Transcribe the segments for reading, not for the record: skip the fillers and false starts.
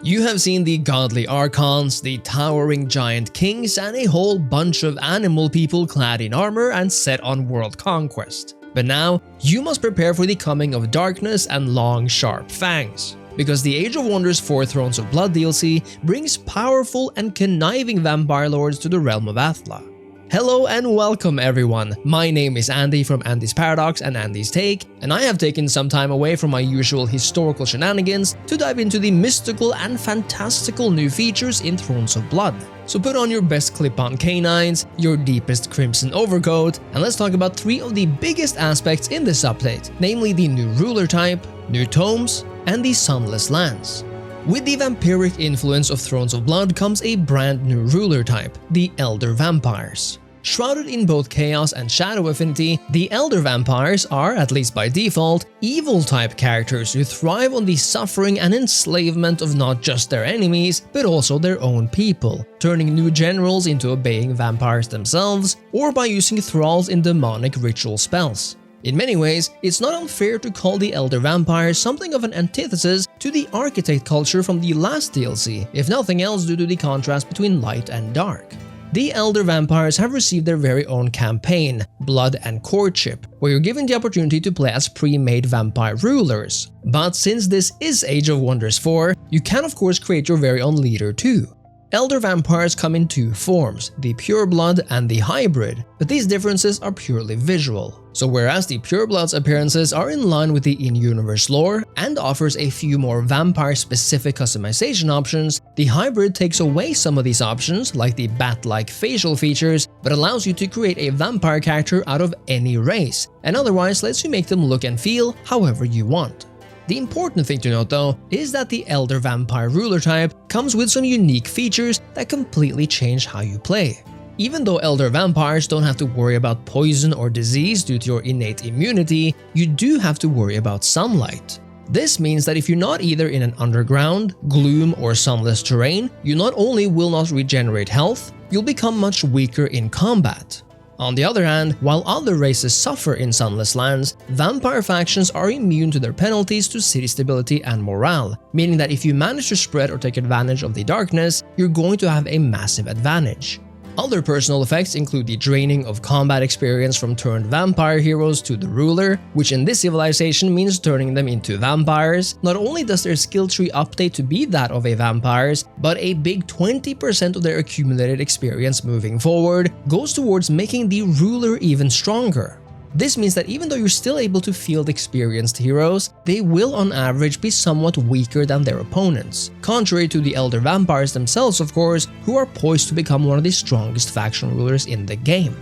You have seen the godly archons, the towering giant kings, and a whole bunch of animal people clad in armor and set on world conquest. But now, you must prepare for the coming of darkness and long, sharp fangs. Because the Age of Wonders 4 Thrones of Blood DLC brings powerful and conniving vampire lords to the realm of Athla. Hello and welcome everyone, my name is Andy from Andy's Paradox and Andy's Take, and I have taken some time away from my usual historical shenanigans to dive into the mystical and fantastical new features in Thrones of Blood. So put on your best clip-on canines, your deepest crimson overcoat, and let's talk about three of the biggest aspects in this update, namely the new ruler type, new tomes, and the Sunless Lands. With the vampiric influence of Thrones of Blood comes a brand new ruler type, the Elder Vampires. Shrouded in both Chaos and Shadow affinity, the Elder Vampires are, at least by default, evil-type characters who thrive on the suffering and enslavement of not just their enemies, but also their own people, turning new generals into obeying vampires themselves, or by using thralls in demonic ritual spells. In many ways, it's not unfair to call the Elder Vampires something of an antithesis to the Architect culture from the last DLC, if nothing else due to the contrast between light and dark. The Elder Vampires have received their very own campaign, Blood and Courtship, where you're given the opportunity to play as pre-made vampire rulers. But since this is Age of Wonders 4, you can of course create your very own leader too. Elder Vampires come in two forms, the Pureblood and the Hybrid, but these differences are purely visual. So whereas the Pureblood's appearances are in line with the in-universe lore and offers a few more vampire-specific customization options, the Hybrid takes away some of these options, like the bat-like facial features, but allows you to create a vampire character out of any race, and otherwise lets you make them look and feel however you want. The important thing to note though is that the Elder Vampire ruler type comes with some unique features that completely change how you play. Even though Elder Vampires don't have to worry about poison or disease due to your innate immunity, you do have to worry about sunlight. This means that if you're not either in an underground, gloom, or sunless terrain, you not only will not regenerate health, you'll become much weaker in combat. On the other hand, while other races suffer in Sunless Lands, vampire factions are immune to their penalties to city stability and morale, meaning that if you manage to spread or take advantage of the darkness, you're going to have a massive advantage. Other personal effects include the draining of combat experience from turned vampire heroes to the ruler, which in this civilization means turning them into vampires. Not only does their skill tree update to be that of a vampire's, but a big 20% of their accumulated experience moving forward goes towards making the ruler even stronger. This means that even though you're still able to field experienced heroes, they will on average be somewhat weaker than their opponents, contrary to the Elder Vampires themselves of course, who are poised to become one of the strongest faction rulers in the game.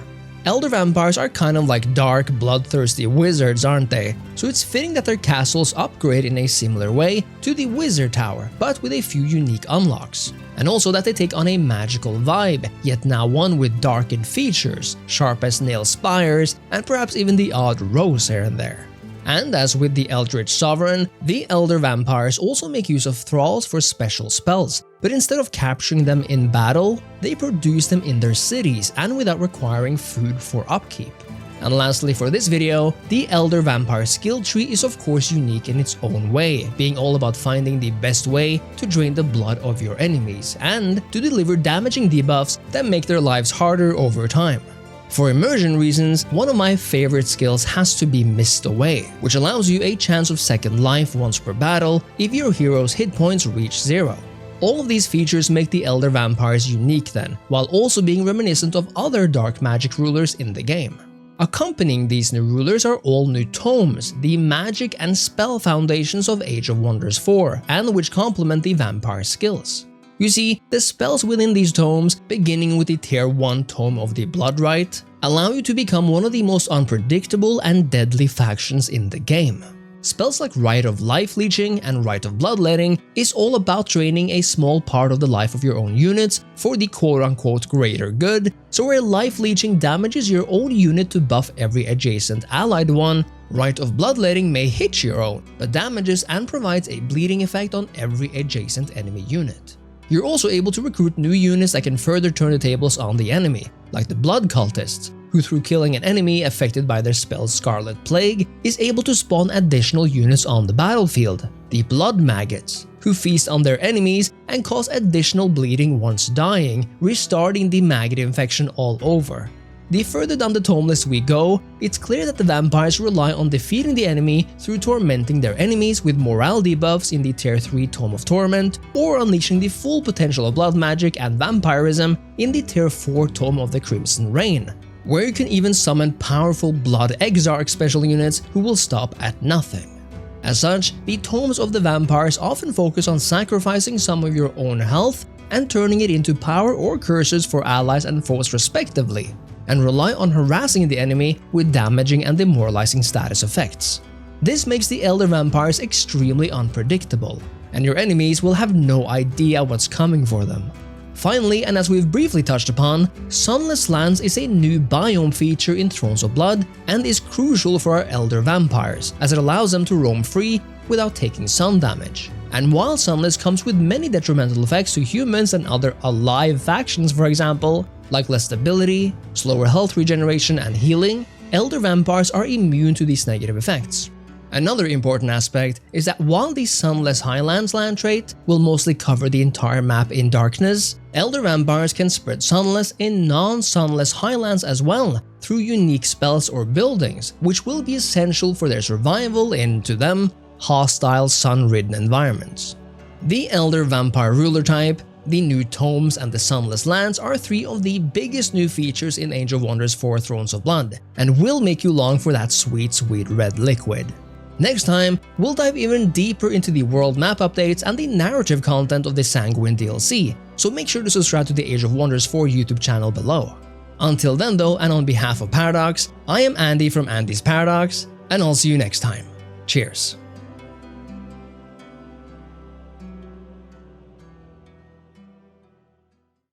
Elder Vampires are kind of like dark, bloodthirsty wizards, aren't they? So it's fitting that their castles upgrade in a similar way to the Wizard Tower, but with a few unique unlocks. And also that they take on a magical vibe, yet now one with darkened features, sharp as nail spires, and perhaps even the odd rose here and there. And as with the Eldritch Sovereign, the Elder Vampires also make use of thralls for special spells, but instead of capturing them in battle, they produce them in their cities and without requiring food for upkeep. And lastly for this video, the Elder Vampire skill tree is of course unique in its own way, being all about finding the best way to drain the blood of your enemies and to deliver damaging debuffs that make their lives harder over time. For immersion reasons, one of my favorite skills has to be Mist Away, which allows you a chance of second life once per battle if your hero's hit points reach 0. All of these features make the Elder Vampires unique then, while also being reminiscent of other dark magic rulers in the game. Accompanying these new rulers are all new tomes, the magic and spell foundations of Age of Wonders 4, and which complement the vampire skills. You see, the spells within these tomes, beginning with the Tier 1 Tome of the Blood Rite, allow you to become one of the most unpredictable and deadly factions in the game. Spells like Rite of Life Leeching and Rite of Bloodletting is all about draining a small part of the life of your own units for the quote-unquote greater good, so where Life Leeching damages your own unit to buff every adjacent allied one, Rite of Bloodletting may hit your own, but damages and provides a bleeding effect on every adjacent enemy unit. You're also able to recruit new units that can further turn the tables on the enemy, like the Blood Cultists, who through killing an enemy affected by their spell's Scarlet Plague is able to spawn additional units on the battlefield, the Blood Maggots, who feast on their enemies and cause additional bleeding once dying, restarting the maggot infection all over. The further down the tome list we go, it's clear that the vampires rely on defeating the enemy through tormenting their enemies with morale debuffs in the Tier 3 Tome of Torment, or unleashing the full potential of blood magic and vampirism in the Tier 4 Tome of the Crimson Reign, where you can even summon powerful Blood Exarch special units who will stop at nothing. As such, the Tomes of the Vampires often focus on sacrificing some of your own health and turning it into power or curses for allies and foes respectively, and rely on harassing the enemy with damaging and demoralizing status effects. This makes the Elder Vampires extremely unpredictable, and your enemies will have no idea what's coming for them. Finally, and as we've briefly touched upon, Sunless Lands is a new biome feature in Thrones of Blood and is crucial for our Elder Vampires, as it allows them to roam free without taking sun damage. And while Sunless comes with many detrimental effects to humans and other alive factions, for example, like less stability, slower health regeneration and healing, Elder Vampires are immune to these negative effects. Another important aspect is that while the Sunless Highlands land trait will mostly cover the entire map in darkness, Elder Vampires can spread Sunless in non-Sunless Highlands as well through unique spells or buildings, which will be essential for their survival in, to them, hostile sun-ridden environments. The Elder Vampire ruler type, the new tomes and the Sunless Lands are three of the biggest new features in Age of Wonders 4 Thrones of Blood, and will make you long for that sweet red liquid. Next time, we'll dive even deeper into the world map updates and the narrative content of the Sanguine DLC, so make sure to subscribe to the Age of Wonders 4 YouTube channel below. Until then though, and on behalf of Paradox, I am Andy from Andy's Paradox, and I'll see you next time. Cheers.